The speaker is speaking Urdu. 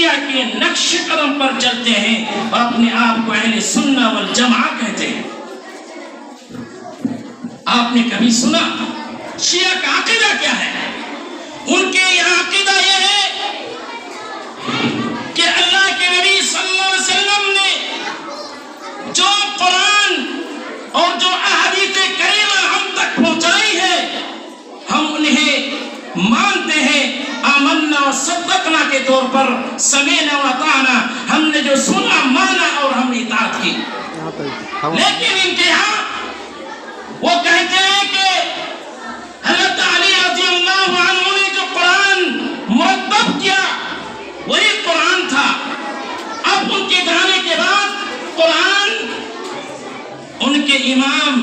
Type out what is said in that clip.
شیعہ کے نقش قدم پر چلتے ہیں اور اپنے آپ کو اہل سنہ والجماع کہتے ہیں۔ آپ نے کبھی سنا شیعہ کا عقیدہ کیا ہے؟ ان کے یہاں عقیدہ یہ ہے کہ اللہ کے نبی صلی اللہ علیہ وسلم نے جو قرآن اور جو احادیث کریمہ ہم تک پہنچائی ہے، ہم انہیں مانتے ہیں، آمنا و صدقنا کے طور پر، سمینا و اطعنا، ہم نے جو سنا مانا اور ہم نے اطاعت کی۔ لیکن ان کے یہاں وہ کہتے ہیں کہ حضرت علی رضی اللہ عنہ نے جو قرآن مرتب کیا وہی قرآن تھا۔ اب ان کے جانے کے بعد قرآن ان کے امام